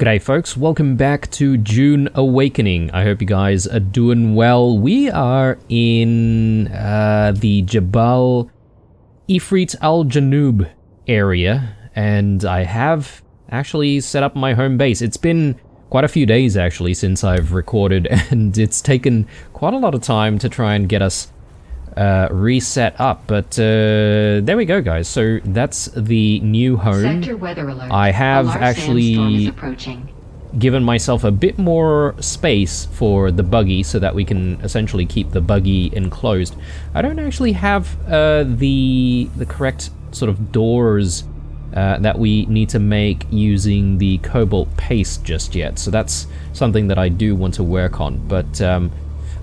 G'day folks, welcome back to Dune Awakening. I hope you guys are doing well. We are in the Jabal Ifrit al-Janub area, and I have actually set up my home base. It's been quite a few days actually since I've recorded, and it's taken quite a lot of time to try and get us reset up, but there we go, guys. So that's the new home. Sector weather alert. I have A large actually sandstorm is approaching. given myself a bit more space for the buggy so that we can essentially keep the buggy enclosed. I don't actually have the correct sort of doors that we need to make using the cobalt paste just yet, so that's something that I do want to work on, but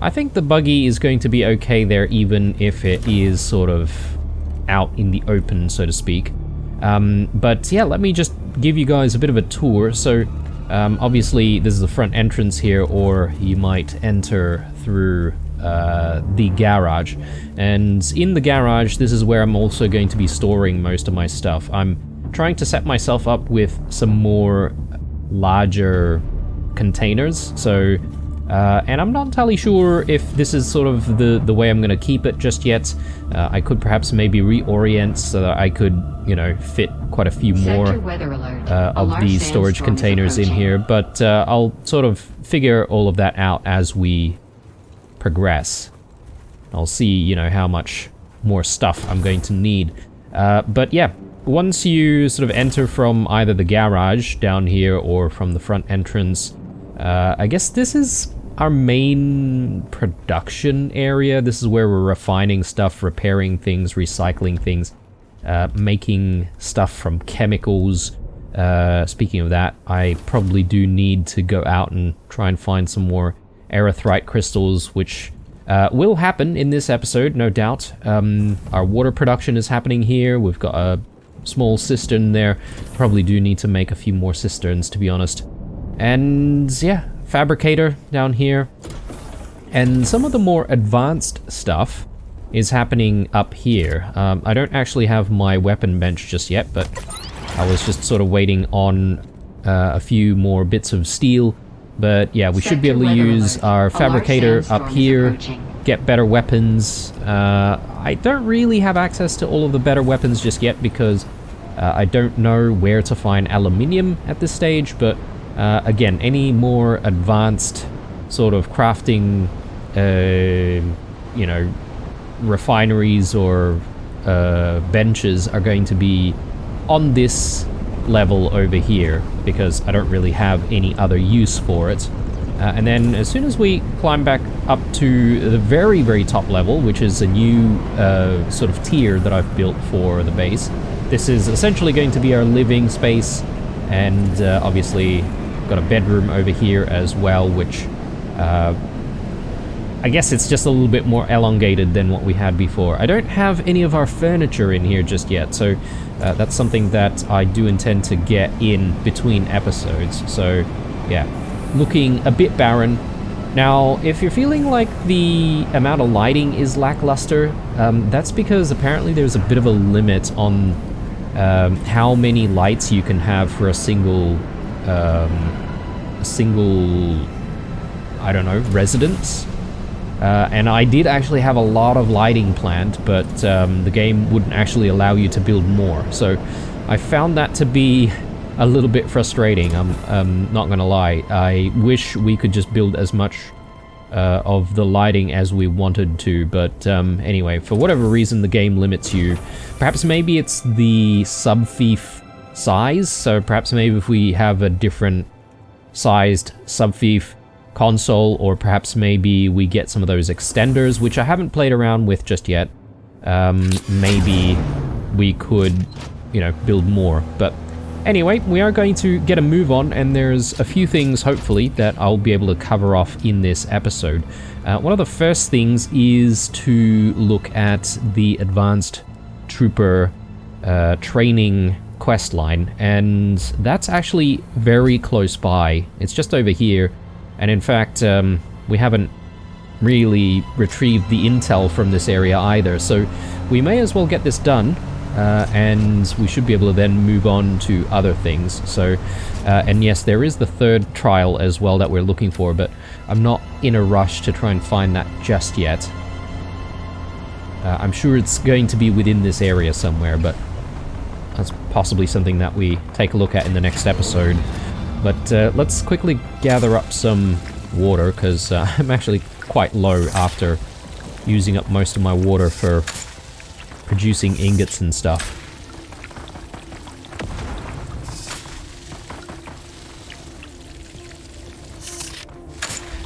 I think the buggy is going to be okay there, even if it is sort of out in the open, so to speak. But yeah, let me just give you guys a bit of a tour. So obviously this is the front entrance here, or you might enter through the garage. And in the garage, this is where I'm also going to be storing most of my stuff. I'm trying to set myself up with some more larger containers, so and I'm not entirely sure if this is sort of the way I'm going to keep it just yet. I could perhaps maybe reorient so that I could, you know, fit quite a few more of these storage containers in here, but I'll sort of figure all of that out as we progress. I'll see, you know, how much more stuff I'm going to need. But yeah, once you sort of enter from either the garage down here or from the front entrance, I guess this is our main production area. This is where we're refining stuff, repairing things, recycling things, making stuff from chemicals. Speaking of that, I probably do need to go out and try and find some more erythrite crystals, which will happen in this episode, no doubt. Our water production is happening here. We've got a small cistern there. Probably do need to make a few more cisterns, to be honest. And yeah, fabricator down here. And some of the more advanced stuff is happening up here. I don't actually have my weapon bench just yet, but I was just sort of waiting on a few more bits of steel. But yeah, we should be able to use our fabricator up here, get better weapons. I don't really have access to all of the better weapons just yet because I don't know where to find aluminium at this stage, but again, any more advanced sort of crafting, you know, refineries or benches are going to be on this level over here because I don't really have any other use for it. And then as soon as we climb back up to the very, very top level, which is a new sort of tier that I've built for the base, this is essentially going to be our living space, and obviously got a bedroom over here as well, which I guess it's just a little bit more elongated than what we had before. I don't have any of our furniture in here just yet, so that's something that I do intend to get in between episodes. So yeah, looking a bit barren. Now, if you're feeling like the amount of lighting is lackluster, that's because apparently there's a bit of a limit on how many lights you can have for a single, I don't know, residence. And I did actually have a lot of lighting planned, but the game wouldn't actually allow you to build more. So I found that to be a little bit frustrating, I'm not gonna lie. I wish we could just build as much of the lighting as we wanted to, but anyway, for whatever reason the game limits you. Perhaps maybe it's the sub-fief size, so perhaps maybe if we have a different sized sub-fief console, or perhaps maybe we get some of those extenders, which I haven't played around with just yet. Maybe we could, you know, build more. But anyway, we are going to get a move on, and there's a few things, hopefully, that I'll be able to cover off in this episode. One of the first things is to look at the Advanced Trooper training quest line, and that's actually very close by. It's just over here. And in fact, we haven't really retrieved the intel from this area either, so we may as well get this done. and we should be able to then move on to other things. So, and yes, there is the third trial as well that we're looking for, but I'm not in a rush to try and find that just yet. I'm sure it's going to be within this area somewhere, but that's possibly something that we take a look at in the next episode. But let's quickly gather up some water, because I'm actually quite low after using up most of my water for producing ingots and stuff.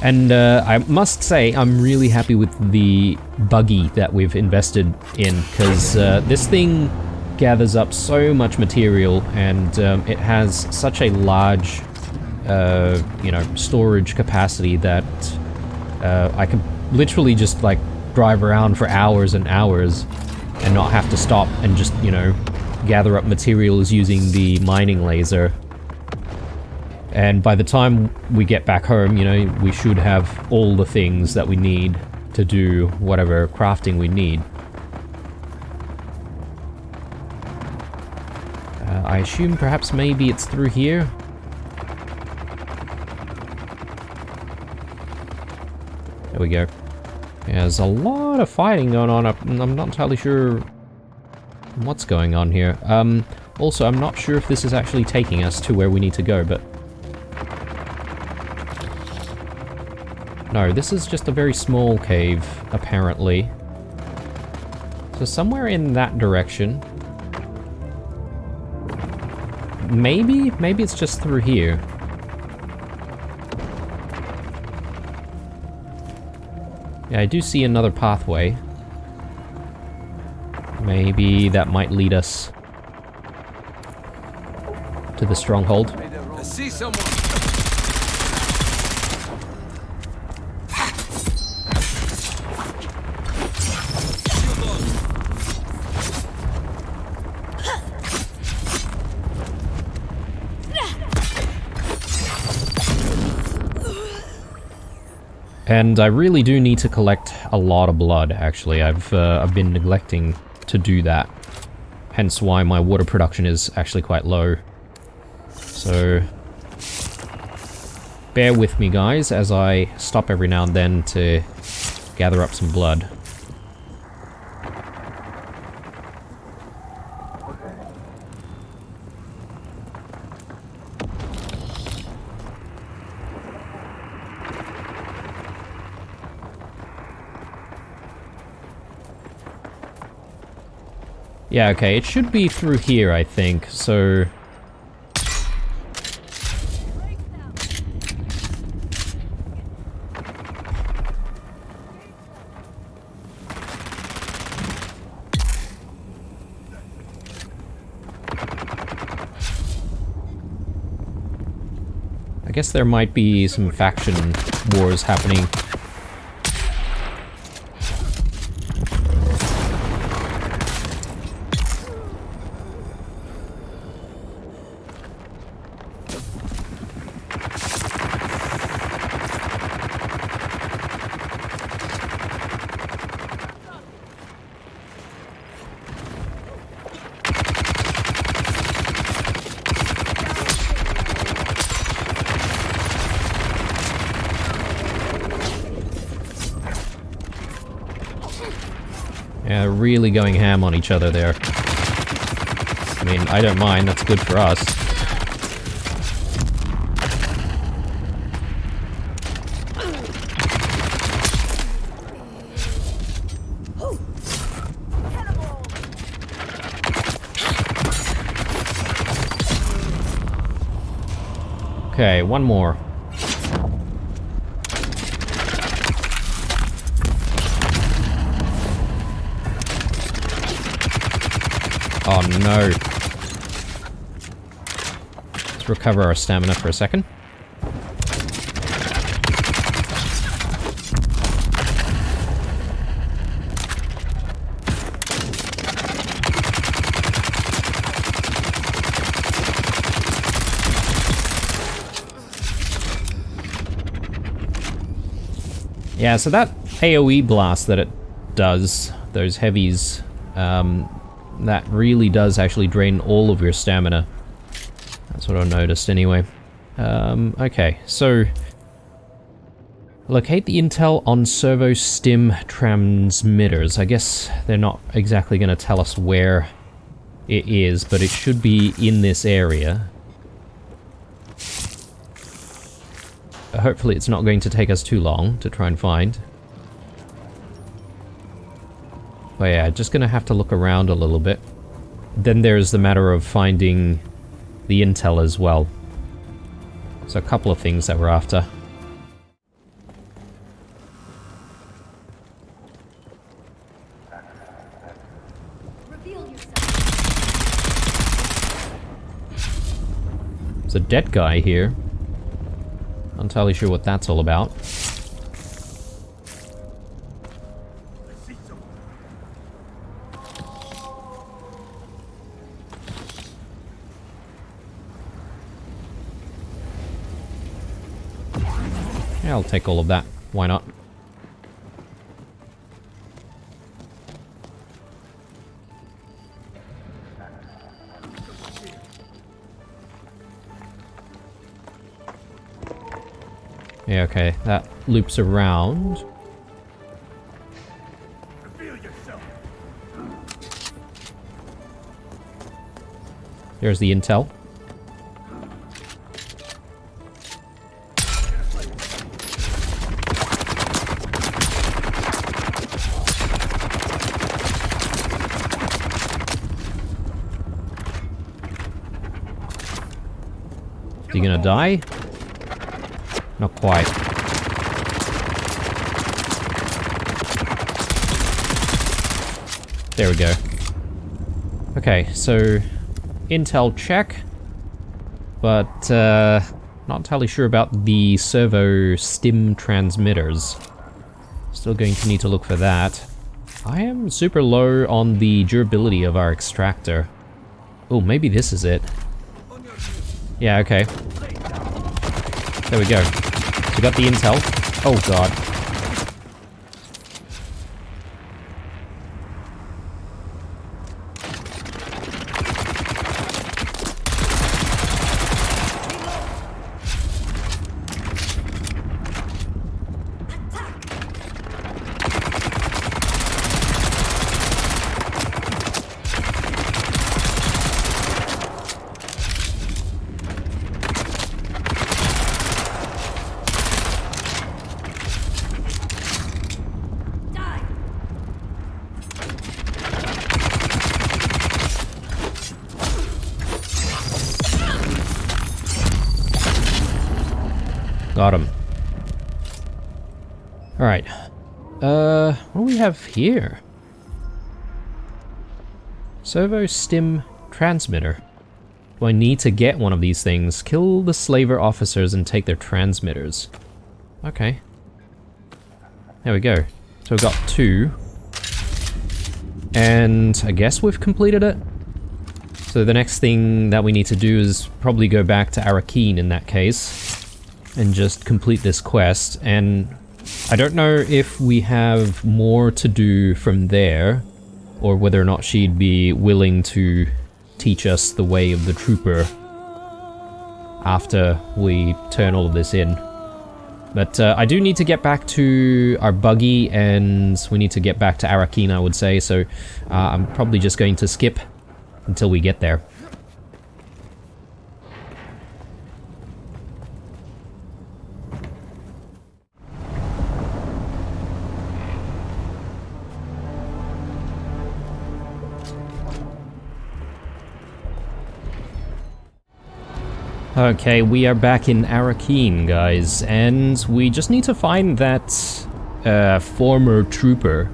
And I must say, I'm really happy with the buggy that we've invested in, because this thing gathers up so much material, and it has such a large, you know, storage capacity that I can literally just, like, drive around for hours and hours and not have to stop and just, you know, gather up materials using the mining laser. And by the time we get back home, you know, we should have all the things that we need to do whatever crafting we need. I assume perhaps maybe it's through here. There we go. Yeah, there's a lot of fighting going on. I'm not entirely sure what's going on here. Also, I'm not sure if this is actually taking us to where we need to go, but... No, this is just a very small cave, apparently. So somewhere in that direction. Maybe it's just through here. Yeah, I do see another pathway. Maybe that might lead us to the stronghold. I see someone. And I really do need to collect a lot of blood, actually. I've been neglecting to do that. Hence why my water production is actually quite low. So... bear with me, guys, as I stop every now and then to gather up some blood. Yeah, okay, it should be through here, I think, so... I guess there might be some faction wars happening. Yeah, really going ham on each other there. I mean, I don't mind, that's good for us. Okay, one more. Oh no. Let's recover our stamina for a second. Yeah, so that AoE blast that it does, those heavies, that really does actually drain all of your stamina. That's what I noticed anyway. Okay, so locate the intel on servo stim transmitters. I guess they're not exactly going to tell us where it is, but it should be in this area. Hopefully it's not going to take us too long to try and find. But yeah, just gonna have to look around a little bit. Then there's the matter of finding the intel as well. So a couple of things that we're after. Reveal yourself. There's a dead guy here. Not entirely sure what that's all about. Yeah, I'll take all of that. Why not? Yeah, okay, that loops around. There's the intel. Is he gonna die? Not quite. There we go. Okay, so intel check, but not entirely sure about the servo stim transmitters. Still going to need to look for that. I am super low on the durability of our extractor. Oh, maybe this is it. Yeah, okay. There we go. We got the intel. Oh god. Got him. Alright. What do we have here? Servo stim transmitter. Do I need to get one of these things? Kill the slaver officers and take their transmitters. Okay. There we go. So we've got 2. And I guess we've completed it. So the next thing that we need to do is probably go back to Arakeen in that case. And just complete this quest. And I don't know if we have more to do from there. Or whether or not she'd be willing to teach us the way of the trooper after we turn all of this in. But I do need to get back to our buggy, and we need to get back to Arakeen, I would say, so I'm probably just going to skip until we get there. Okay, we are back in Arakeen, guys, and we just need to find that former trooper.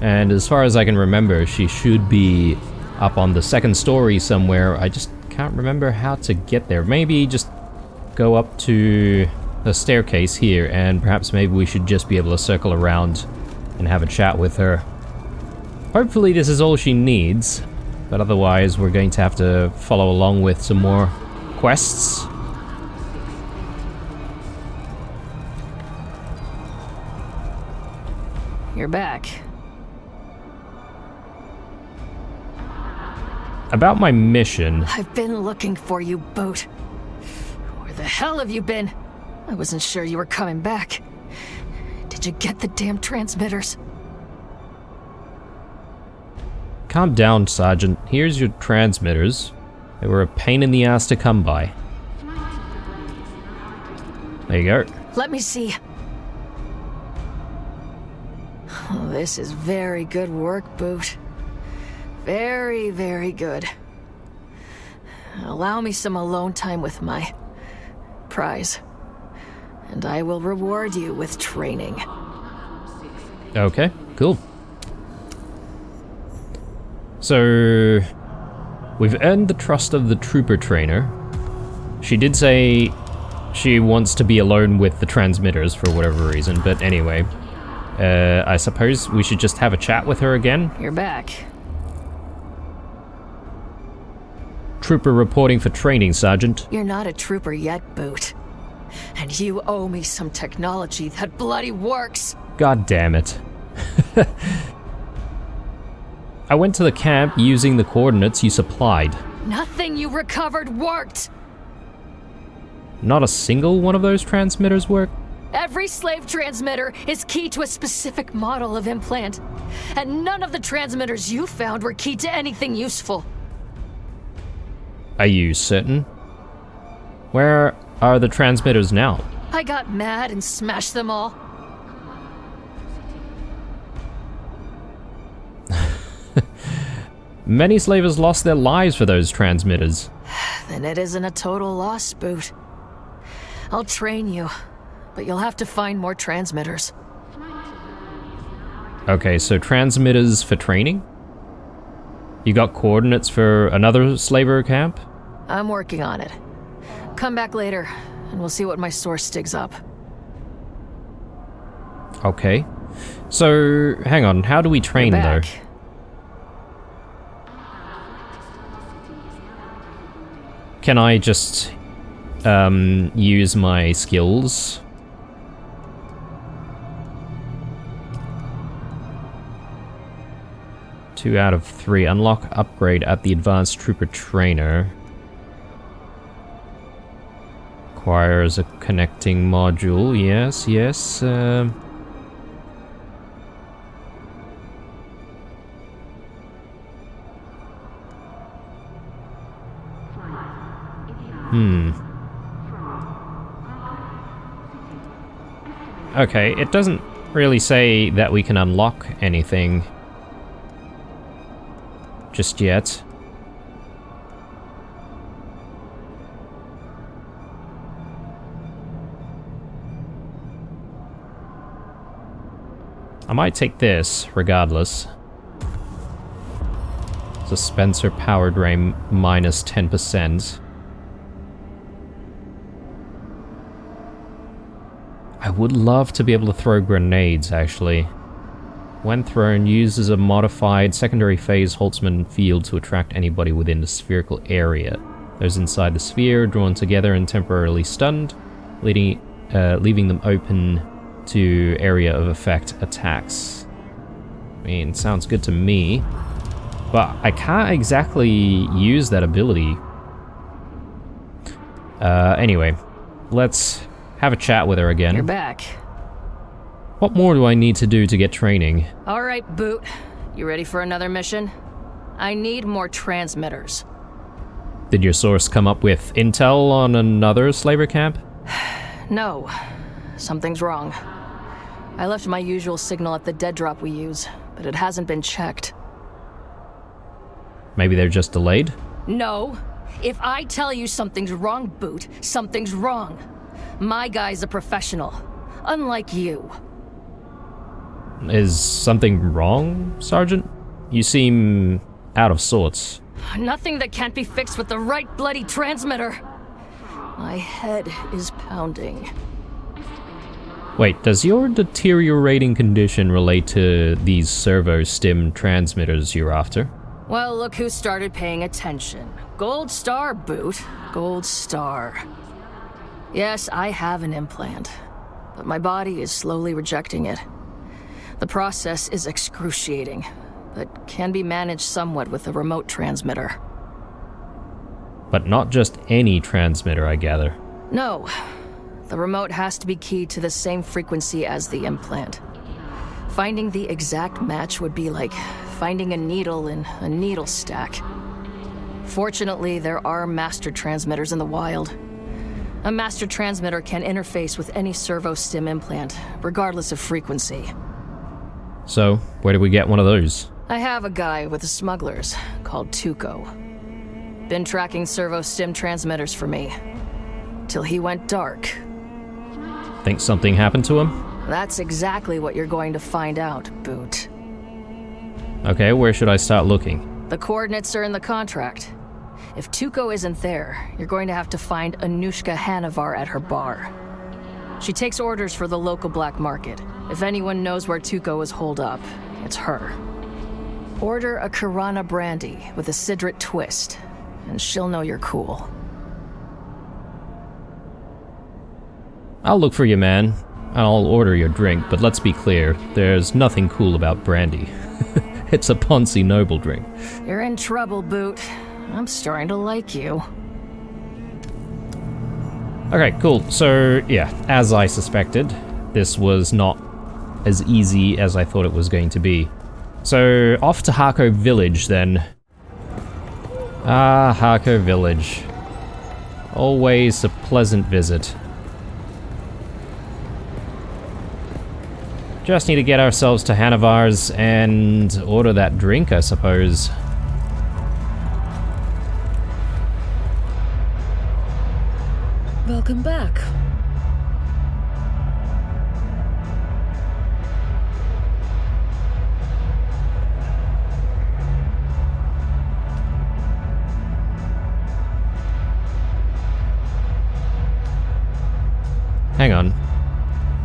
And as far as I can remember, she should be up on the second story somewhere. I just can't remember how to get there. Maybe just go up to the staircase here, and perhaps maybe we should just be able to circle around and have a chat with her. Hopefully this is all she needs, but otherwise we're going to have to follow along with some more quests. You're back. about my mission. I've been looking for you, Boot. Where the hell have you been? I wasn't sure you were coming back. Did you get the damn transmitters? Calm down, Sergeant. Here's your transmitters. They were a pain in the ass to come by. There you go. Let me see. Oh, this is very good work, Boot. Very, very good. Allow me some alone time with my prize, and I will reward you with training. Okay, cool. So, we've earned the trust of the trooper trainer. She did say she wants to be alone with the transmitters for whatever reason, but anyway. I suppose we should just have a chat with her again. You're back. Trooper reporting for training, Sergeant. You're not a trooper yet, Boot. And you owe me some technology that bloody works. God damn it. I went to the camp using the coordinates you supplied. Nothing you recovered worked. Not a single one of those transmitters worked? Every slave transmitter is key to a specific model of implant, and none of the transmitters you found were key to anything useful. Are you certain? Where are the transmitters now? I got mad and smashed them all. Many slavers lost their lives for those transmitters. Then it isn't a total loss, Boot. I'll train you, but you'll have to find more transmitters. Okay, so transmitters for training? You got coordinates for another slaver camp? I'm working on it. Come back later, and we'll see what my source digs up. Okay. So, hang on, how do we train You're though? back. Can I just use my skills? Two out of 3. Unlock upgrade at the advanced trooper trainer. Requires a connecting module. Yes, yes. Okay, it doesn't really say that we can unlock anything just yet. I might take this, regardless. Dispenser powered ray minus 10%. I would love to be able to throw grenades, actually. When thrown, uses a modified secondary phase Holtzman field to attract anybody within the spherical area. Those inside the sphere are drawn together and temporarily stunned, leaving them open to area of effect attacks. I mean, sounds good to me. But I can't exactly use that ability. Anyway, let's have a chat with her again. You're back. What more do I need to do to get training? All right, Boot. You ready for another mission? I need more transmitters. Did your source come up with intel on another slaver camp? No. Something's wrong. I left my usual signal at the dead drop we use, but it hasn't been checked. Maybe they're just delayed? No. If I tell you something's wrong, Boot, something's wrong. My guy's a professional, unlike you. Is something wrong, Sergeant? You seem out of sorts. Nothing that can't be fixed with the right bloody transmitter. My head is pounding. Wait, does your deteriorating condition relate to these servo stim transmitters you're after? Well, look who started paying attention. Gold star, Boot. Gold star. Yes, I have an implant, but my body is slowly rejecting it. The process is excruciating, but can be managed somewhat with a remote transmitter. But not just any transmitter, I gather. No. The remote has to be keyed to the same frequency as the implant. Finding the exact match would be like finding a needle in a needle stack. Fortunately, there are master transmitters in the wild. A master transmitter can interface with any servo stim implant, regardless of frequency. So, where do we get one of those? I have a guy with the smugglers called Tuco. Been tracking servo stim transmitters for me. Till he went dark. Think something happened to him? That's exactly what you're going to find out, Boot. Okay, where should I start looking? The coordinates are in the contract. If Tuco isn't there, you're going to have to find Anushka Hanavar at her bar. She takes orders for the local black market. If anyone knows where Tuco is holed up, it's her. Order a Kirana brandy with a Sidrit twist, and she'll know you're cool. I'll look for you, man. I'll order your drink, but let's be clear, there's nothing cool about brandy. It's a Ponzi noble drink. You're in trouble, Boot. I'm starting to like you. Okay, cool. So, yeah, as I suspected, this was not as easy as I thought it was going to be. So, off to Harko Village, then. Ah, Harko Village. Always a pleasant visit. Just need to get ourselves to Hanavar's and order that drink, I suppose. Welcome back. Hang on.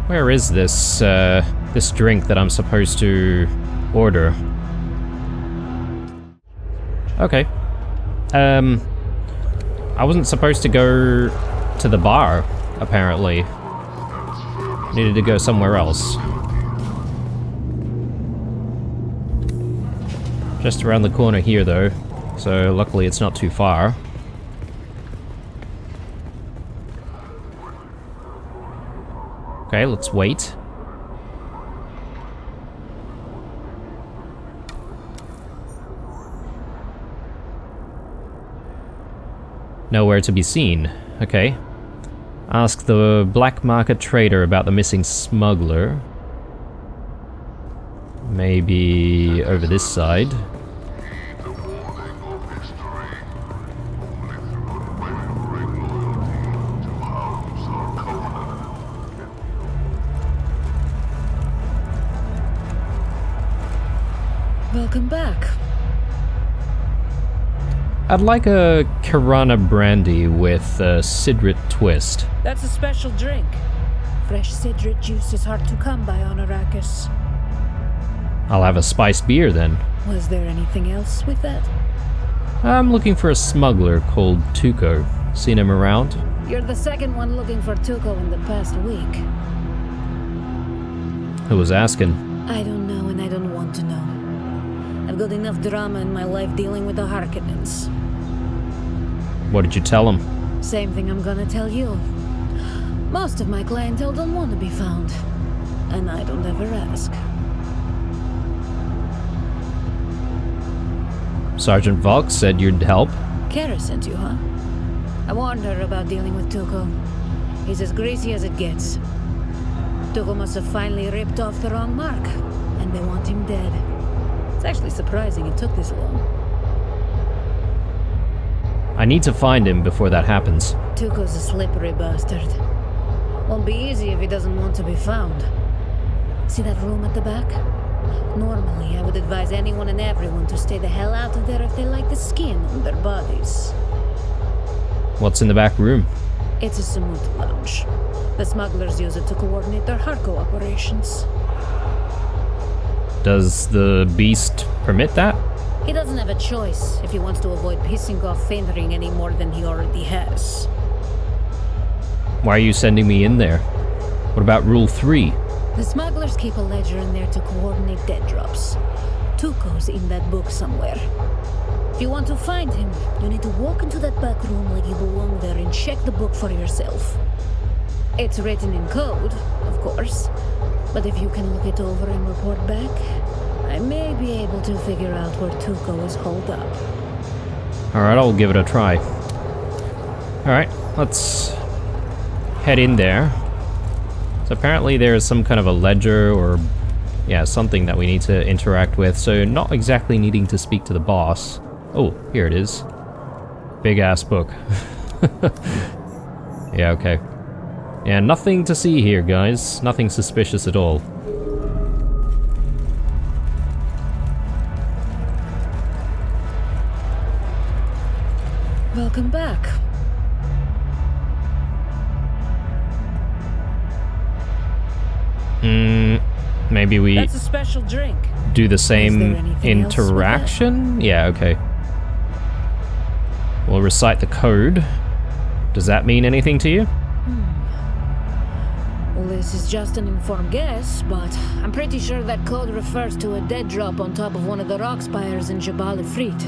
Where is this, this drink that I'm supposed to order? Okay. I wasn't supposed to go to the bar, apparently. Needed to go somewhere else. Just around the corner here, though, so luckily it's not too far. Okay, let's wait. Nowhere to be seen. Okay. Ask the black market trader about the missing smuggler. Maybe over this side. Welcome back. I'd like a Kirana brandy with a Sidrit twist. That's a special drink. Fresh Sidrit juice is hard to come by on Arrakis. I'll have a spiced beer then. Was there anything else with that? I'm looking for a smuggler called Tuco. Seen him around? You're the second one looking for Tuco in the past week. Who was asking? I don't know and I don't want to know. I've got enough drama in my life dealing with the Harkonnens. What did you tell him? Same thing I'm gonna tell you. Most of my clientele don't want to be found. And I don't ever ask. Sergeant Valk said you'd help. Kara sent you, huh? I warned her about dealing with Tuco. He's as greasy as it gets. Tuco must have finally ripped off the wrong mark, and they want him dead. It's actually surprising it took this long. I need to find him before that happens. Tuco's a slippery bastard. Won't be easy if he doesn't want to be found. See that room at the back? Normally, I would advise anyone and everyone to stay the hell out of there if they like the skin on their bodies. What's in the back room? It's a Samut lounge. The smugglers use it to coordinate their Harko operations. Does the beast permit that? He doesn't have a choice if he wants to avoid pissing off Fenring any more than he already has. Why are you sending me in there? What about Rule 3? The smugglers keep a ledger in there to coordinate dead drops. Tuco's in that book somewhere. If you want to find him, you need to walk into that back room like you belong there and check the book for yourself. It's written in code, of course, but if you can look it over and report back, I may be able to figure out where Tuco is holed up. Alright, I'll give it a try. Alright, let's head in there. So apparently there's some kind of a ledger or, yeah, something that we need to interact with, so not exactly needing to speak to the boss. Oh, here it is. Big ass book. Yeah, okay. Yeah, nothing to see here, guys. Nothing suspicious at all. Welcome back. Maybe we That's a special drink. do the Is same there anything else with interaction? Yeah, okay. We'll recite the code. Does that mean anything to you? Well, this is just an informed guess, but I'm pretty sure that code refers to a dead drop on top of one of the rock spires in Jabal Ifrit.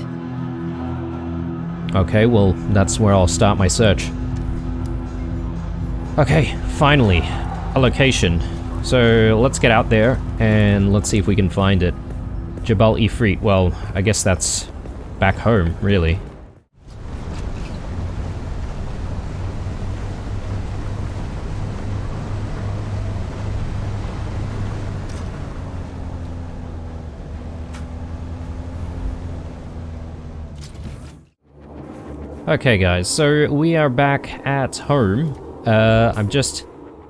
Okay, well, that's where I'll start my search. Okay, finally, a location. So let's get out there and let's see if we can find it. Jabal Ifrit, well, I guess that's back home, really. Okay guys, so we are back at home. I'm just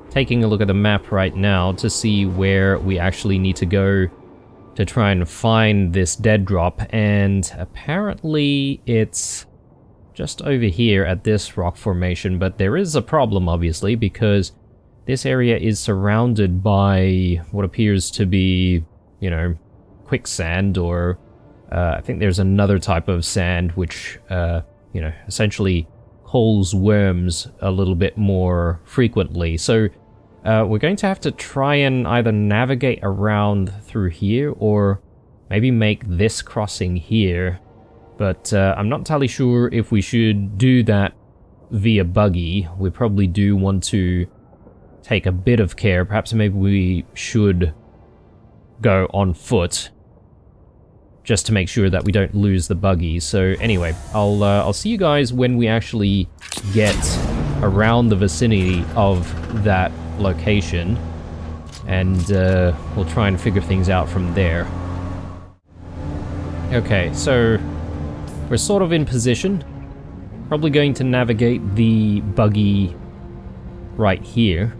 taking a look at the map right now to see where we actually need to go to try and find this dead drop, and apparently it's just over here at this rock formation, but there is a problem obviously because this area is surrounded by what appears to be, you know, quicksand, or I think there's another type of sand which you know, essentially calls worms a little bit more frequently. So we're going to have to try and either navigate around through here or maybe make this crossing here. But I'm not entirely sure if we should do that via buggy. We probably do want to take a bit of care. Perhaps maybe we should go on foot, just to make sure that we don't lose the buggy. So anyway, I'll see you guys when we actually get around the vicinity of that location, and we'll try and figure things out from there. Okay, so we're sort of in position. Probably going to navigate the buggy right here,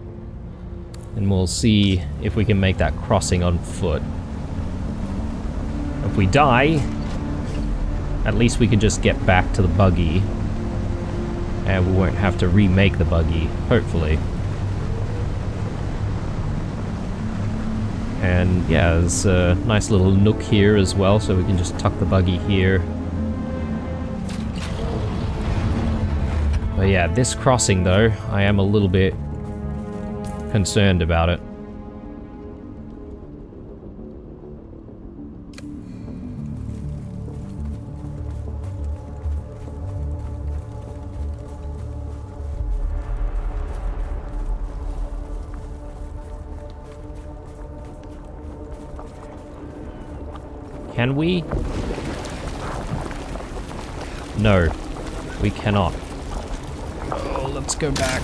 and we'll see if we can make that crossing on foot. If we die, at least we can just get back to the buggy, and we won't have to remake the buggy, hopefully. And yeah, there's a nice little nook here as well, so we can just tuck the buggy here. But yeah, this crossing though, I am a little bit concerned about it. Can we? No, we cannot. Oh, let's go back.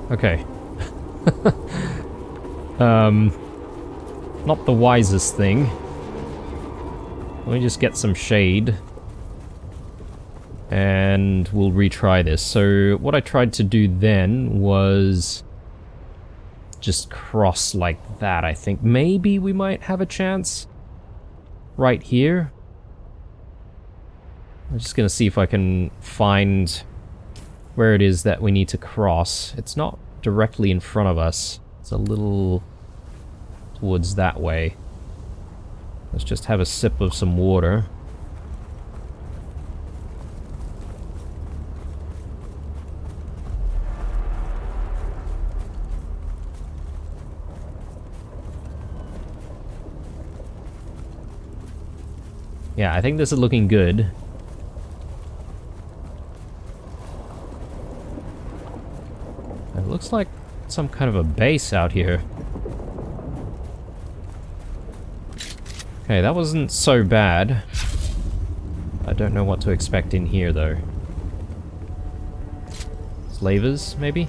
Okay. Not the wisest thing. Let me just get some shade, and we'll retry this. So what I tried to do then was just cross like that. I think maybe we might have a chance right here. I'm just gonna see if I can find where it is that we need to cross. It's not directly in front of us. It's a little towards that way. Let's just have a sip of some water. Yeah, I think this is looking good. It looks like some kind of a base out here. Okay, that wasn't so bad. I don't know what to expect in here, though. Slavers, maybe?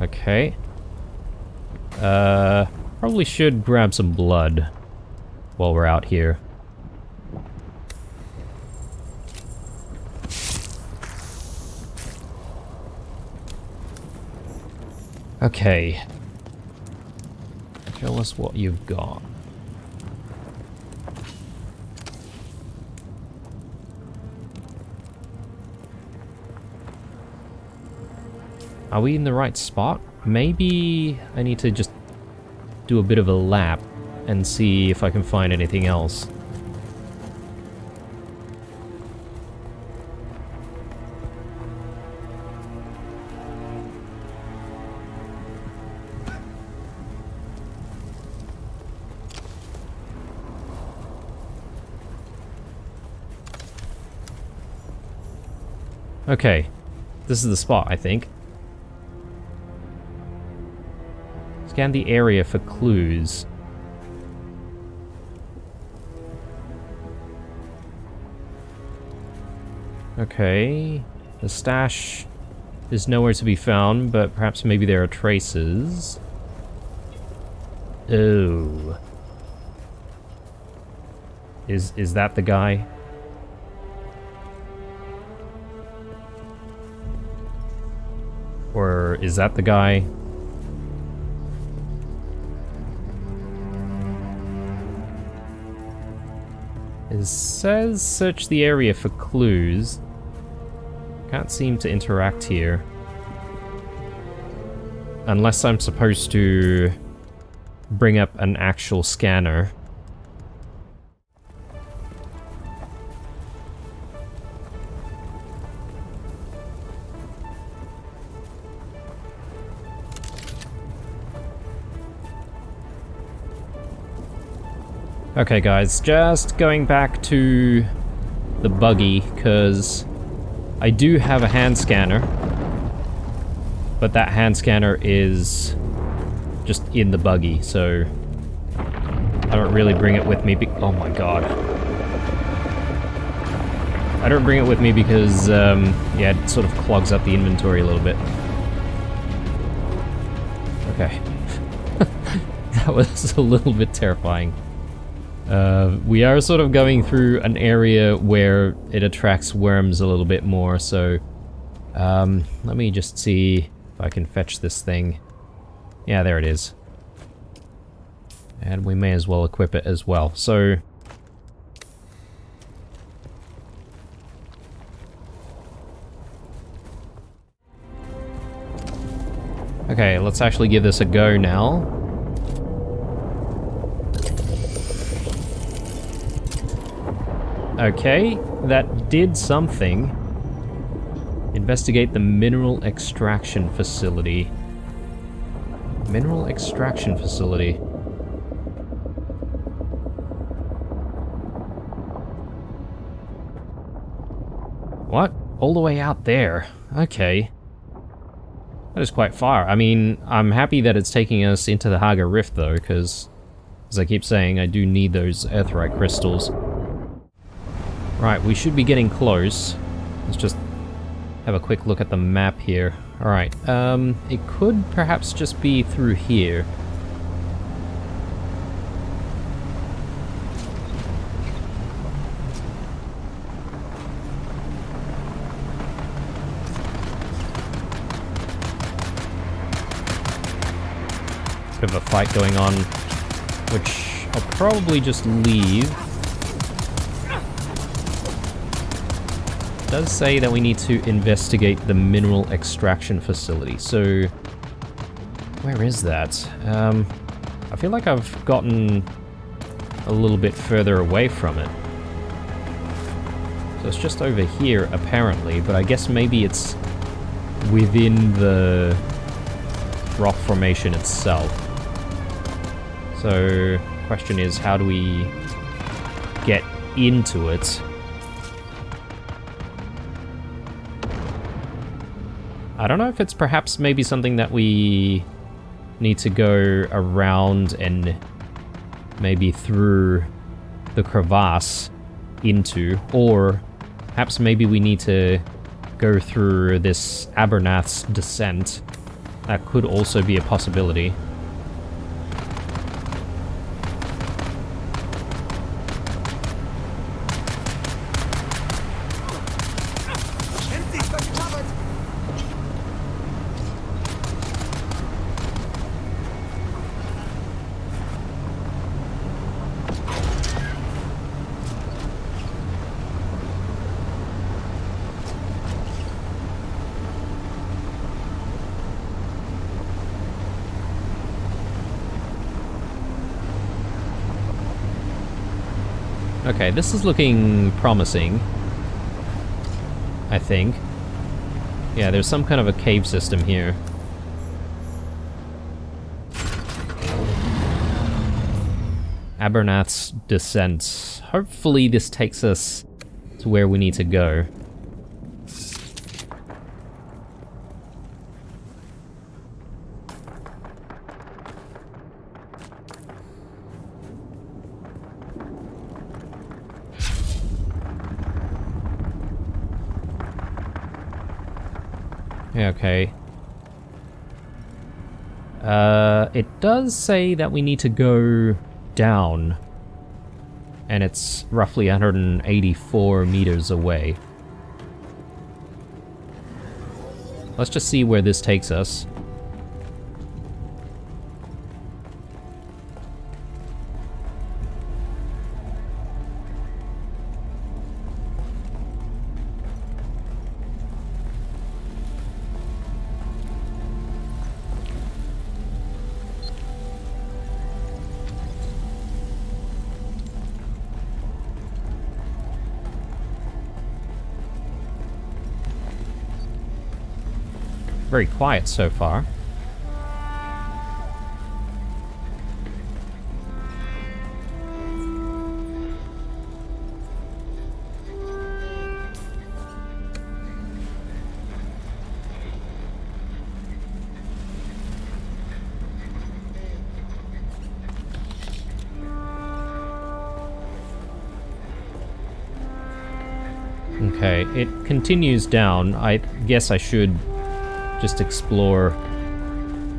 Okay. Probably should grab some blood while we're out here. Okay. Tell us what you've got. Are we in the right spot? Maybe I need to just do a bit of a lap and see if I can find anything else. Okay, this is the spot, I think. Scan the area for clues. Okay, the stash is nowhere to be found, but perhaps maybe there are traces. Oh. Is that the guy? Or is that the guy? It says search the area for clues. Can't seem to interact here. Unless I'm supposed to bring up an actual scanner. Okay guys, just going back to the buggy, because I do have a hand scanner, but that hand scanner is just in the buggy, so I don't really bring it with me oh my god. I don't bring it with me because, yeah, it sort of clogs up the inventory a little bit. Okay. That was a little bit terrifying. We are sort of going through an area where it attracts worms a little bit more, so let me just see if I can fetch this thing. Yeah, there it is. And we may as well equip it as well, so... Okay, let's actually give this a go now. Okay, that did something. Investigate the mineral extraction facility. Mineral extraction facility. What? All the way out there. Okay. That is quite far. I mean, I'm happy that it's taking us into the Haga Rift though, because, as I keep saying, I do need those Earthright crystals. Right, we should be getting close. Let's just have a quick look at the map here. Alright, it could perhaps just be through here. Bit of a fight going on, which I'll probably just leave. It does say that we need to investigate the mineral extraction facility, so where is that? I feel like I've gotten a little bit further away from it. So it's just over here apparently, but I guess maybe it's within the rock formation itself. So, question is, how do we get into it? I don't know if it's perhaps maybe something that we need to go around and maybe through the crevasse into, or perhaps maybe we need to go through this Abernath's descent. That could also be a possibility. Okay, this is looking promising, I think. Yeah, there's some kind of a cave system here. Abernath's Descent. Hopefully this takes us to where we need to go. Yeah, okay. It does say that we need to go down. And it's roughly 184 meters away. Let's just see where this takes us. Very quiet so far. Okay, it continues down. I guess I should just explore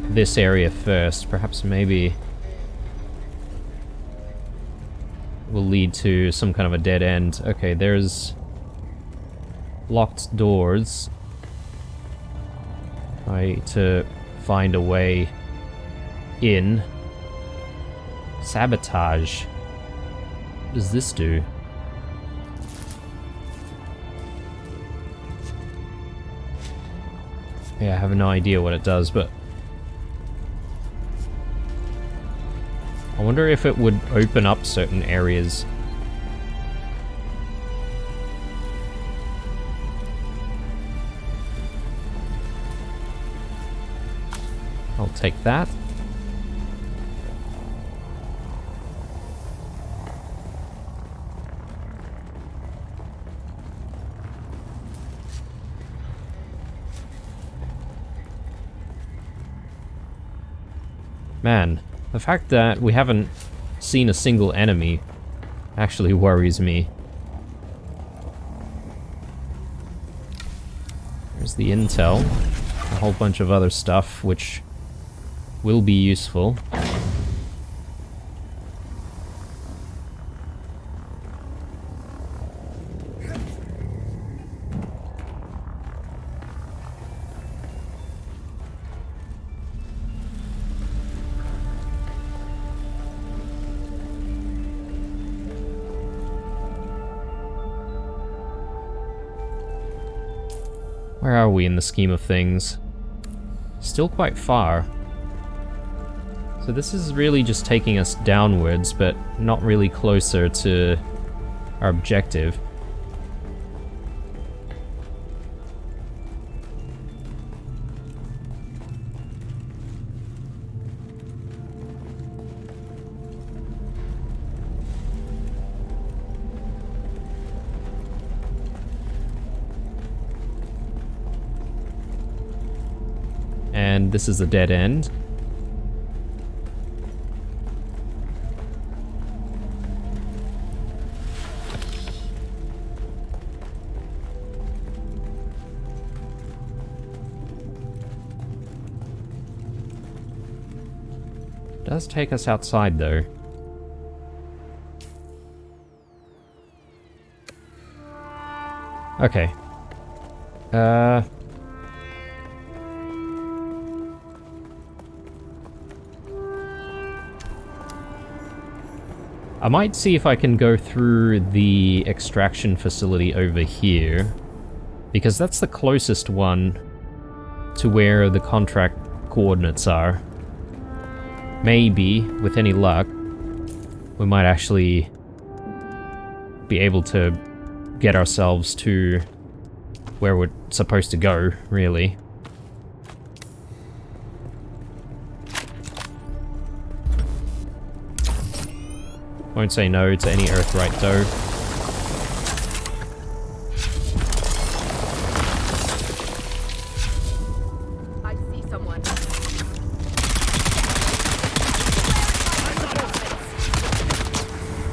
this area first. Perhaps maybe will lead to some kind of a dead end. Okay, there's locked doors. Try to find a way in. Sabotage. What does this do? Yeah, I have no idea what it does, but I wonder if it would open up certain areas. I'll take that. Man, the fact that we haven't seen a single enemy actually worries me. There's the intel. A whole bunch of other stuff which will be useful. Where are we in the scheme of things? Still quite far. So this is really just taking us downwards, but not really closer to our objective. and this is a dead end. Does take us outside though. Okay. I might see if I can go through the extraction facility over here, because that's the closest one to where the contract coordinates are. Maybe, with any luck, we might actually be able to get ourselves to where we're supposed to go, really. Won't say no to any Earthright though. I see someone.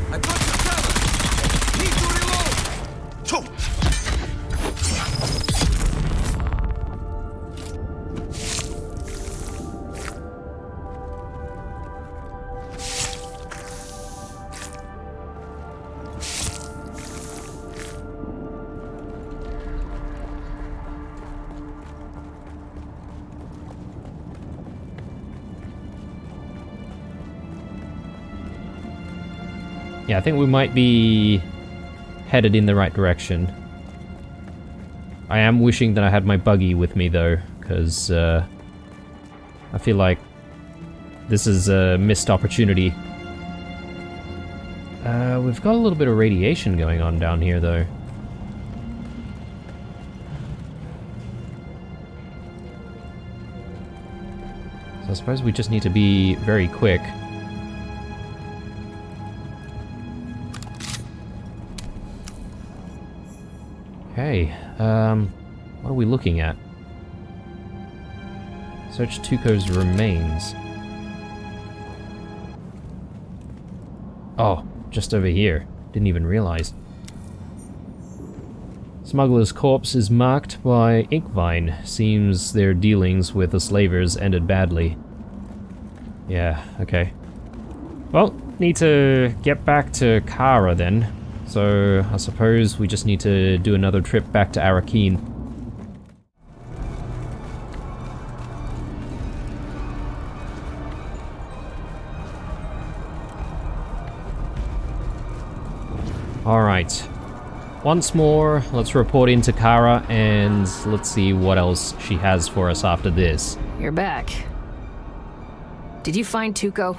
I got the cover! Need to reload! Choo! Yeah, I think we might be headed in the right direction. I am wishing that I had my buggy with me though, because I feel like this is a missed opportunity. We've got a little bit of radiation going on down here though. So I suppose we just need to be very quick. Okay, what are we looking at? Search Tuco's remains. Oh, just over here. Didn't even realize. Smuggler's corpse is marked by Inkvine. Seems their dealings with the slavers ended badly. Yeah, okay. Well, need to get back to Kara then. So, I suppose we just need to do another trip back to Arakeen. Alright. Once more, let's report into Kara, and let's see what else she has for us after this. You're back. Did you find Tuco?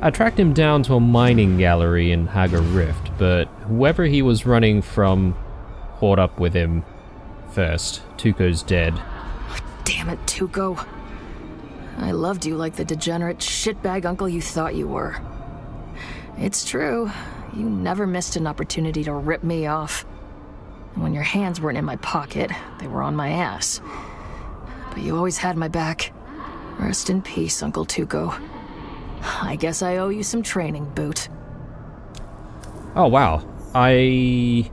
I tracked him down to a mining gallery in Haga Rift, but whoever he was running from caught up with him first. Tuco's dead. Damn it, Tuco. I loved you like the degenerate shitbag uncle you thought you were. It's true. You never missed an opportunity to rip me off. And when your hands weren't in my pocket, they were on my ass. But you always had my back. Rest in peace, Uncle Tuco. I guess I owe you some training, Boot. Oh wow. I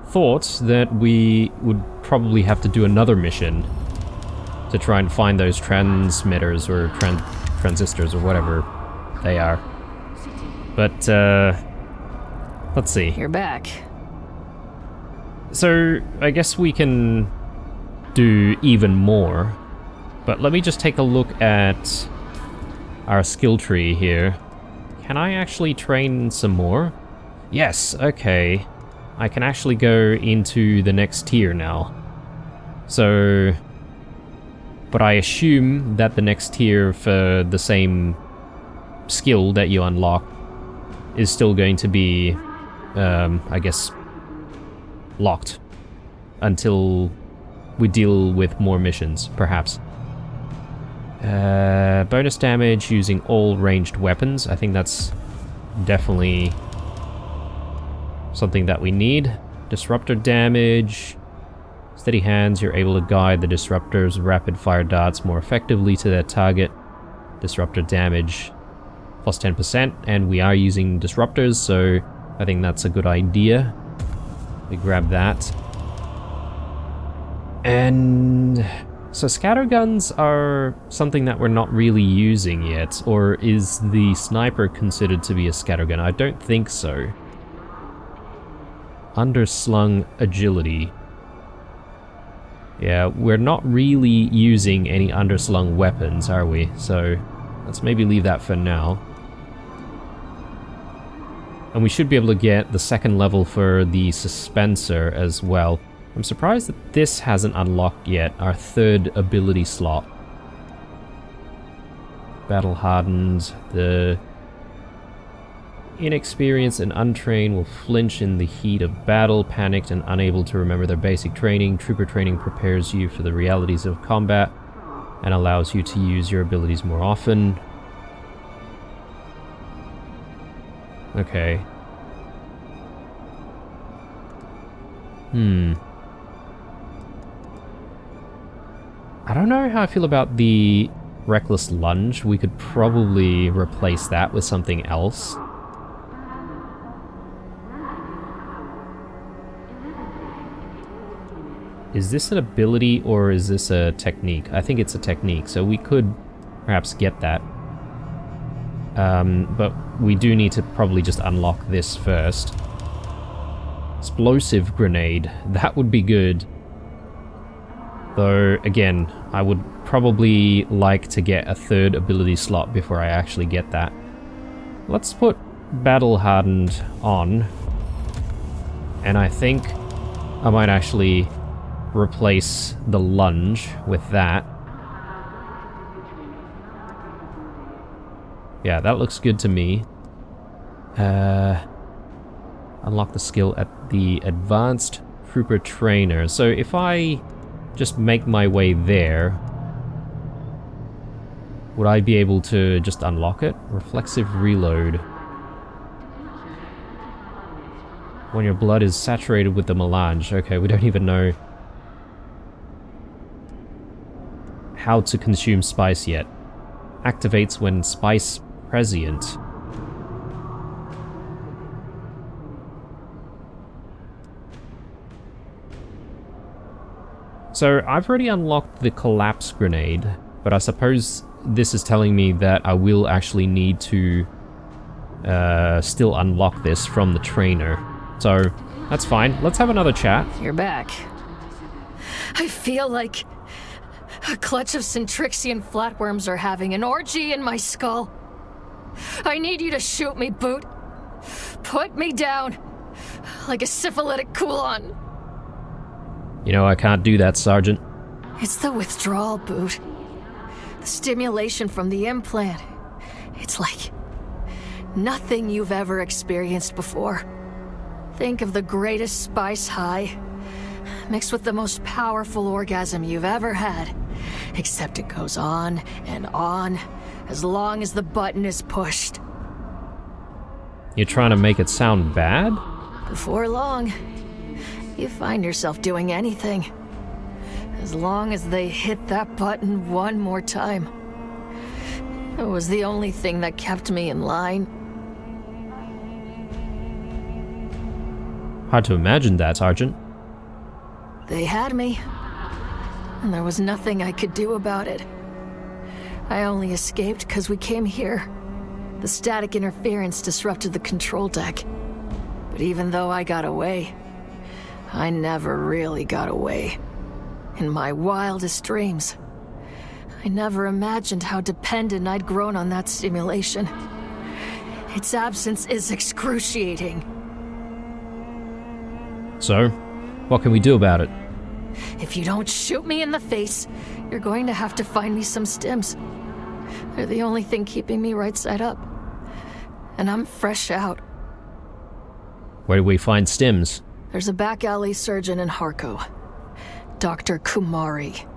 thought that we would probably have to do another mission to try and find those transmitters or transistors or whatever they are. But, let's see. You're back. So, I guess we can do even more. But let me just take a look at our skill tree here. Can I actually train some more? Yes, okay. I can actually go into the next tier now. So, but I assume that the next tier for the same skill that you unlock is still going to be, I guess, locked until we deal with more missions, perhaps. Bonus damage using all ranged weapons. I think that's definitely something that we need. Disruptor damage. Steady hands, you're able to guide the disruptor's rapid-fire darts more effectively to their target. Disruptor damage plus 10%, and we are using disruptors, so I think that's a good idea. We grab that. And so scatterguns are something that we're not really using yet, or is the sniper considered to be a scattergun? I don't think so. Underslung agility. Yeah, we're not really using any underslung weapons, are we? So let's maybe leave that for now. And we should be able to get the second level for the Suspensor as well. I'm surprised that this hasn't unlocked yet, our third ability slot. Battle hardened. The inexperienced and untrained will flinch in the heat of battle, panicked and unable to remember their basic training. Trooper training prepares you for the realities of combat and allows you to use your abilities more often. Okay. I don't know how I feel about the Reckless Lunge. We could probably replace that with something else. Is this an ability or is this a technique? I think it's a technique, so we could perhaps get that. But we do need to probably just unlock this first. Explosive grenade. That would be good. Though, again, I would probably like to get a third ability slot before I actually get that. Let's put Battle Hardened on. And I think I might actually replace the lunge with that. Yeah, that looks good to me. Unlock the skill at the Advanced Trooper Trainer. So if I just make my way there, would I be able to just unlock it? Reflexive Reload. When your blood is saturated with the melange. Okay, we don't even know how to consume spice yet. Activates when spice prescient. So I've already unlocked the collapse grenade, but I suppose this is telling me that I will actually need to still unlock this from the trainer. So that's fine. Let's have another chat. You're back. I feel like a clutch of Centrixian flatworms are having an orgy in my skull. I need you to shoot me, Boot. Put me down like a syphilitic Kulon. You know, I can't do that, Sergeant. It's the withdrawal, Boot. The stimulation from the implant. It's like nothing you've ever experienced before. Think of the greatest spice high, mixed with the most powerful orgasm you've ever had. Except it goes on and on, as long as the button is pushed. You're trying to make it sound bad? Before long, you find yourself doing anything. As long as they hit that button one more time. It was the only thing that kept me in line. Hard to imagine that, Sergeant. They had me, and there was nothing I could do about it. I only escaped because we came here. The static interference disrupted the control deck. But even though I got away, I never really got away. In my wildest dreams, I never imagined how dependent I'd grown on that stimulation. Its absence is excruciating. So, what can we do about it? If you don't shoot me in the face, you're going to have to find me some stims. They're the only thing keeping me right side up. And I'm fresh out. Where do we find stims? There's a back alley surgeon in Harko. Dr. Kumari.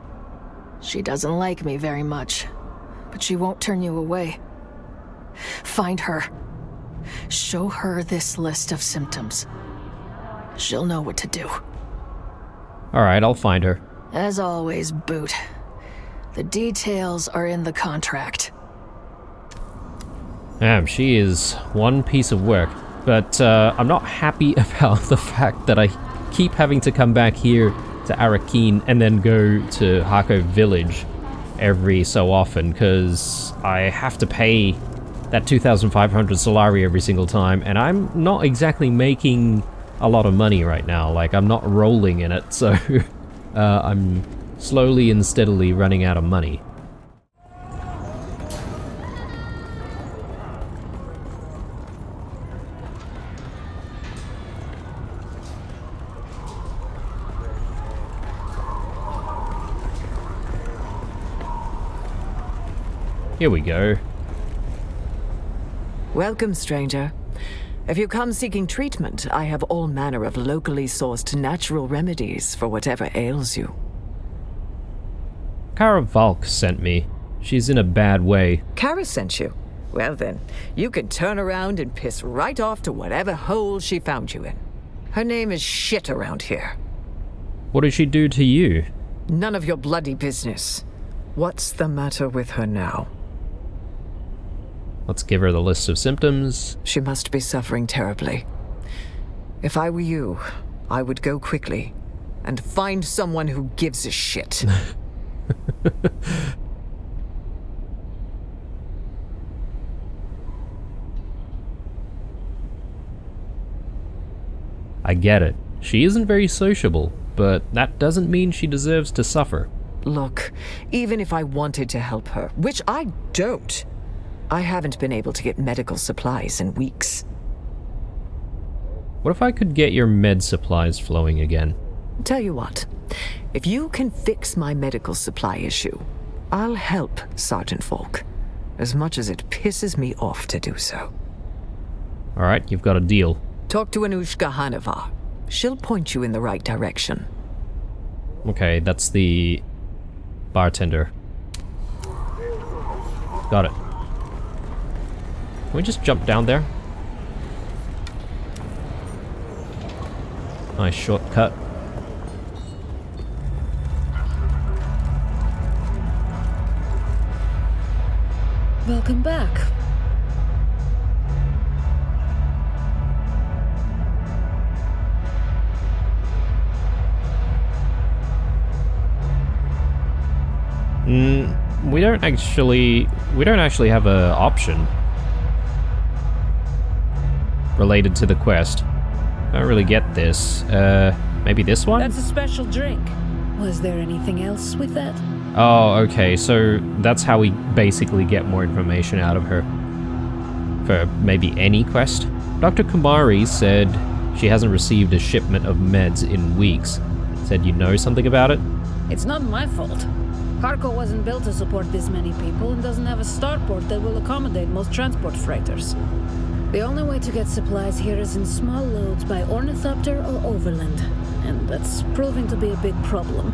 She doesn't like me very much, but she won't turn you away. Find her. Show her this list of symptoms. She'll know what to do. Alright, I'll find her. As always, Boot. The details are in the contract. Damn, she is one piece of work. But I'm not happy about the fact that I keep having to come back here to Arakeen and then go to Hako Village every so often, because I have to pay that 2,500 Solari every single time, and I'm not exactly making a lot of money right now. Like, I'm not rolling in it, so I'm slowly and steadily running out of money. Here we go. Welcome, stranger. If you come seeking treatment, I have all manner of locally sourced natural remedies for whatever ails you. Kara Valk sent me. She's in a bad way. Kara sent you? Well then, you can turn around and piss right off to whatever hole she found you in. Her name is shit around here. What did she do to you? None of your bloody business. What's the matter with her now? Let's give her the list of symptoms. She must be suffering terribly. If I were you, I would go quickly and find someone who gives a shit. I get it. She isn't very sociable, but that doesn't mean she deserves to suffer. Look, even if I wanted to help her, which I don't, I haven't been able to get medical supplies in weeks. What if I could get your med supplies flowing again? Tell you what, if you can fix my medical supply issue, I'll help Sergeant Falk, as much as it pisses me off to do so. Alright, you've got a deal. Talk to Anushka Hanova. She'll point you in the right direction. Okay, that's the bartender. Got it. Can we just jump down there? Nice shortcut. Welcome back. We don't actually have a option related to the quest. I don't really get this. Maybe this one? That's a special drink. Was there anything else with that? Oh, okay, so that's how we basically get more information out of her. For maybe any quest? Dr. Kumari said she hasn't received a shipment of meds in weeks. Said you know something about it? It's not my fault. Harko wasn't built to support this many people and doesn't have a starport that will accommodate most transport freighters. The only way to get supplies here is in small loads by ornithopter or overland, and that's proving to be a big problem.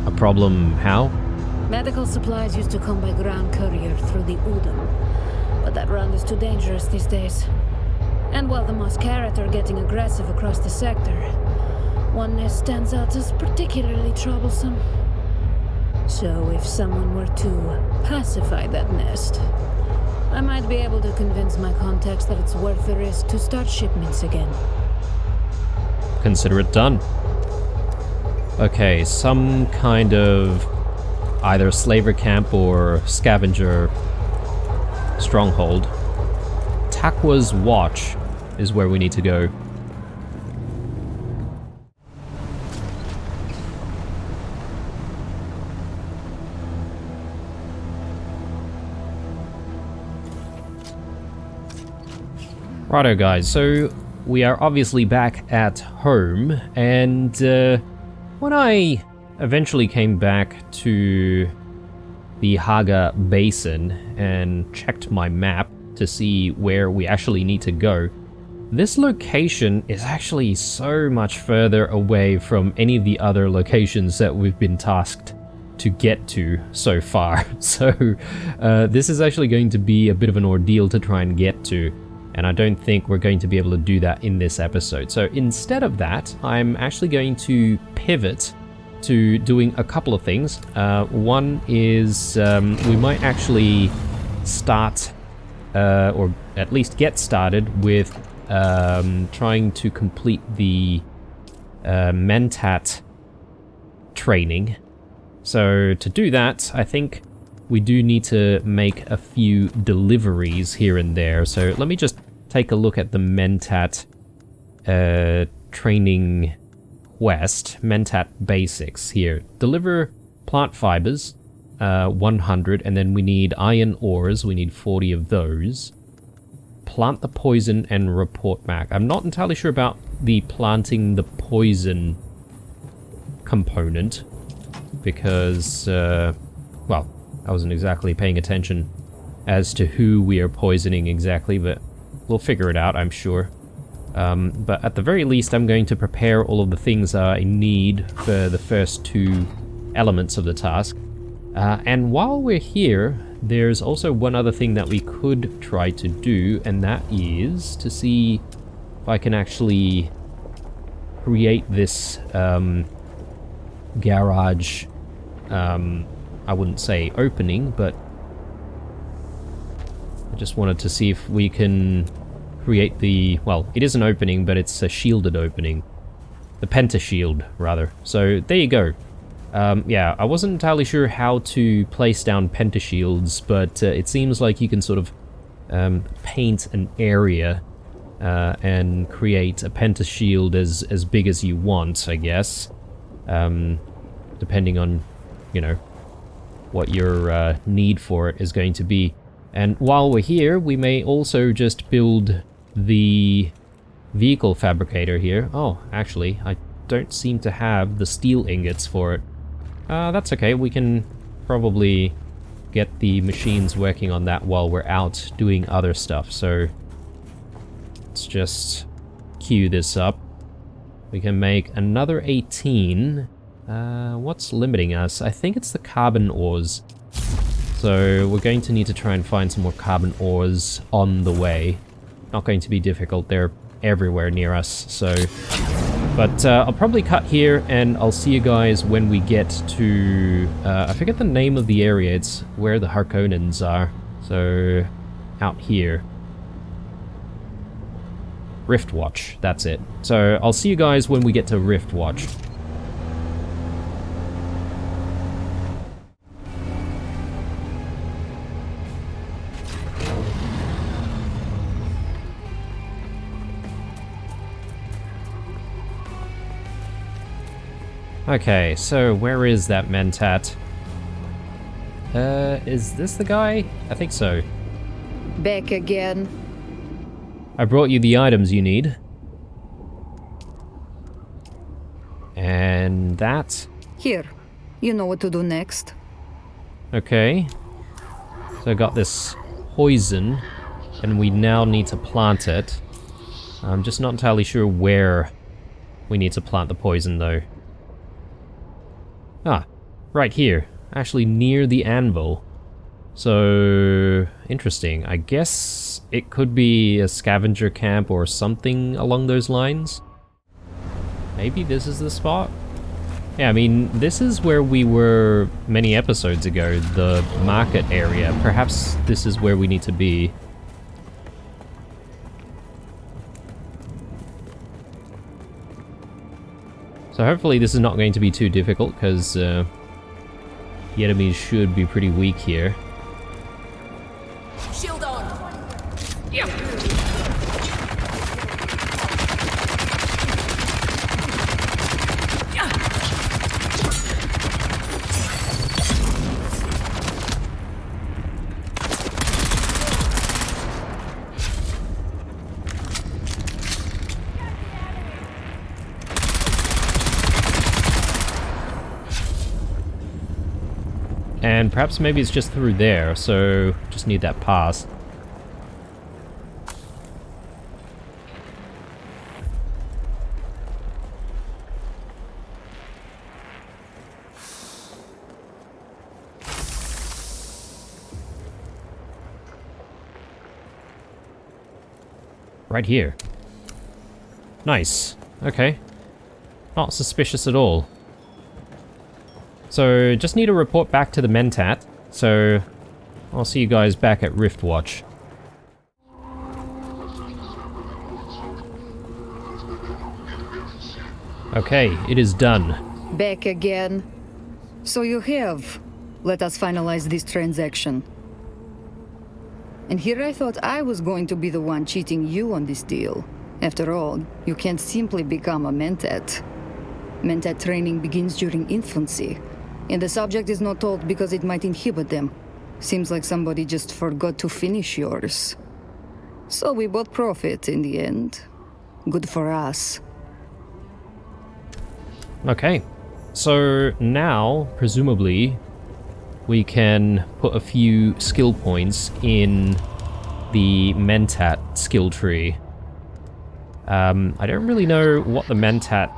A problem how? Medical supplies used to come by ground courier through the Udon, but that route is too dangerous these days. And while the Mascaret are getting aggressive across the sector, one nest stands out as particularly troublesome. So if someone were to pacify that nest, I might be able to convince my contacts that it's worth the risk to start shipments again. Consider it done. Okay, some kind of either slaver camp or scavenger stronghold. Takwa's Watch is where we need to go. Righto guys, so we are obviously back at home, and when I eventually came back to the Haga Basin and checked my map to see where we actually need to go, this location is actually so much further away from any of the other locations that we've been tasked to get to so far. So this is actually going to be a bit of an ordeal to try and get to. And I don't think we're going to be able to do that in this episode. So instead of that, I'm actually going to pivot to doing a couple of things. One is we might actually start, or at least get started with trying to complete the Mentat training. So to do that, I think we do need to make a few deliveries here and there. So let me just take a look at the Mentat training quest. Mentat basics here. Deliver plant fibers, 100, and then we need iron ores. We need 40 of those. Plant the poison and report back. I'm not entirely sure about the planting the poison component because, well, I wasn't exactly paying attention as to who we are poisoning exactly, but we'll figure it out, I'm sure. But at the very least, I'm going to prepare all of the things I need for the first two elements of the task. And while we're here, there's also one other thing that we could try to do, and that is to see if I can actually create this garage, I wouldn't say opening, but I just wanted to see if we can create the, well, it is an opening, but it's a shielded opening. The pentashield, rather. So there you go. Yeah, I wasn't entirely sure how to place down pentashields, but it seems like you can sort of paint an area and create a pentashield as big as you want, I guess. Depending on, you know, what your need for it is going to be. And while we're here, we may also just build the vehicle fabricator here. Oh, actually, I don't seem to have the steel ingots for it. That's okay, we can probably get the machines working on that while we're out doing other stuff. So let's just queue this up. We can make another 18. What's limiting us? I think it's the carbon ores. So we're going to need to try and find some more carbon ores on the way. Not going to be difficult, they're everywhere near us, so... But I'll probably cut here, and I'll see you guys when we get to... I forget the name of the area, it's where the Harkonnens are. So, out here. Riftwatch, that's it. So, I'll see you guys when we get to Riftwatch. Okay, so where is that Mentat? Is this the guy? I think so. Back again. I brought you the items you need. And that? Here. You know what to do next. Okay. So I got this poison, and we now need to plant it. I'm just not entirely sure where we need to plant the poison, though. Ah, right here. Actually near the anvil. So, interesting. I guess it could be a scavenger camp or something along those lines. Maybe this is the spot? Yeah, I mean, this is where we were many episodes ago, the market area. Perhaps this is where we need to be. So hopefully this is not going to be too difficult, because the enemies should be pretty weak here. Shield on. Yeah. And perhaps maybe it's just through there, so just need that pass. right here. Nice. Okay. Not suspicious at all. So, just need to report back to the Mentat. So, I'll see you guys back at Riftwatch. Okay, it is done. Back again. So you have. Let us finalize this transaction. And here I thought I was going to be the one cheating you on this deal. After all, you can't simply become a Mentat. Mentat training begins during infancy, and the subject is not told because it might inhibit them. Seems like somebody just forgot to finish yours. So we both profit in the end. Good for us. Okay, so now, presumably, we can put a few skill points in the Mentat skill tree. I don't really know what the Mentat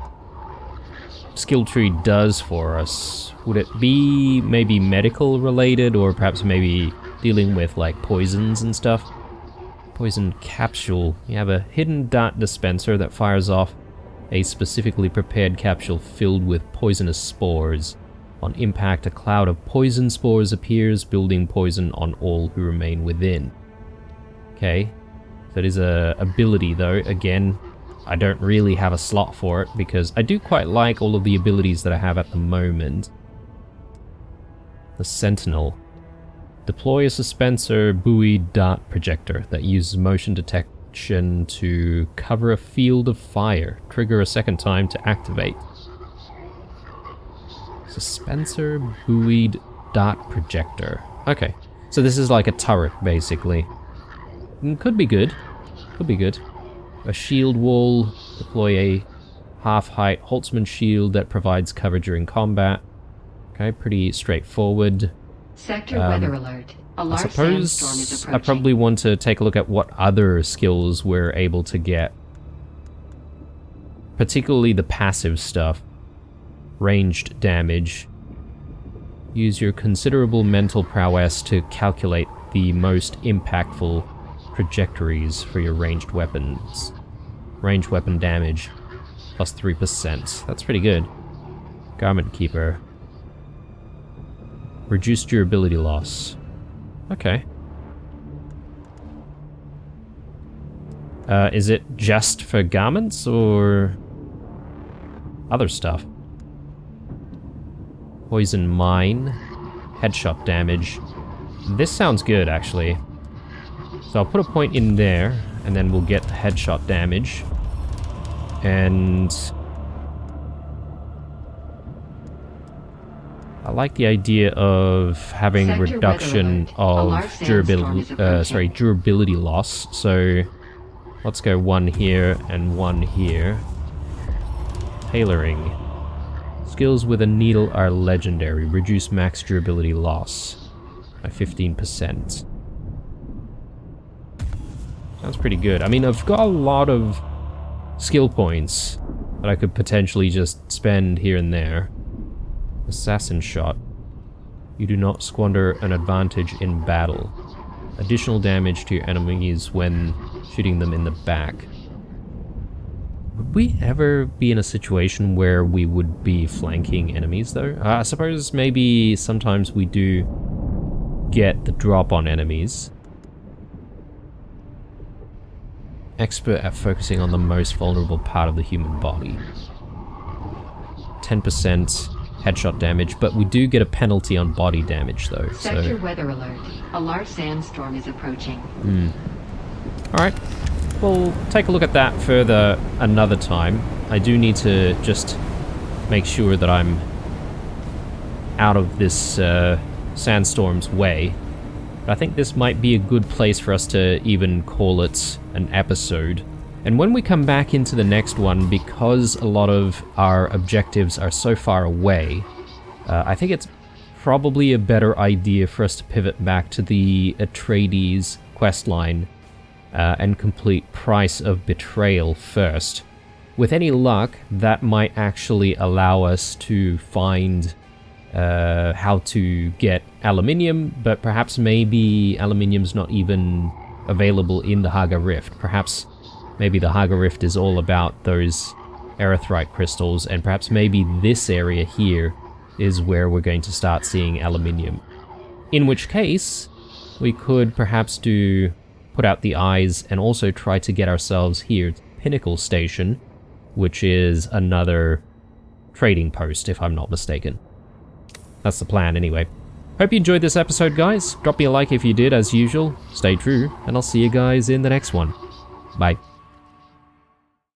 skill tree does for us. Would it be maybe medical related, or perhaps maybe dealing with like poisons and stuff? Poison capsule. You have a hidden dart dispenser that fires off a specifically prepared capsule filled with poisonous spores. On impact, a cloud of poison spores appears, building poison on all who remain within. Okay, that is a ability though. Again, I don't really have a slot for it because I do quite like all of the abilities that I have at the moment. The Sentinel. Deploy a suspensor buoy dart projector that uses motion detection to cover a field of fire. Trigger a second time to activate. Suspensor buoyed dart projector. Okay, so this is like a turret basically. Could be good. Could be good. A shield wall. Deploy a half-height Holtzman shield that provides cover during combat. Okay, pretty straightforward. Sector weather alert. A large I sandstorm is suppose approaching. I probably want to take a look at what other skills we're able to get. Particularly the passive stuff. Ranged damage. Use your considerable mental prowess to calculate the most impactful trajectories for your ranged weapons. Ranged weapon damage. Plus 3%. That's pretty good. Garment Keeper. Reduced durability loss. Okay. Is it just for garments or other stuff? Poison Mine. Headshot damage. This sounds good, actually. So I'll put a point in there, and then we'll get the headshot damage. And I like the idea of having Sector reduction weather alert. A large of sandstorm is approaching. durability loss. So let's go one here and one here. Tailoring. Skills with a needle are legendary. Reduce max durability loss by 15%. Sounds pretty good. I mean, I've got a lot of skill points that I could potentially just spend here and there. Assassin Shot. You do not squander an advantage in battle. Additional damage to your enemies when shooting them in the back. Would we ever be in a situation where we would be flanking enemies, though? I suppose maybe sometimes we do get the drop on enemies. Expert at focusing on the most vulnerable part of the human body. 10% headshot damage, but we do get a penalty on body damage, though. Sector weather alert. A large sandstorm is approaching. Alright, we'll take a look at that further another time. I do need to just make sure that I'm out of this sandstorm's way. But I think this might be a good place for us to even call it an episode. And when we come back into the next one, because a lot of our objectives are so far away, I think it's probably a better idea for us to pivot back to the Atreides questline and complete Price of Betrayal first. With any luck, that might actually allow us to find how to get aluminium, but perhaps maybe aluminium's not even available in the Haga Rift. Perhaps Maybe the Haga Rift is all about those erythrite crystals, and perhaps maybe this area here is where we're going to start seeing aluminium. In which case, we could perhaps put out the eyes and also try to get ourselves here to Pinnacle Station, which is another trading post, if I'm not mistaken. That's the plan anyway. Hope you enjoyed this episode, guys. Drop me a like if you did, as usual. Stay true, and I'll see you guys in the next one. Bye.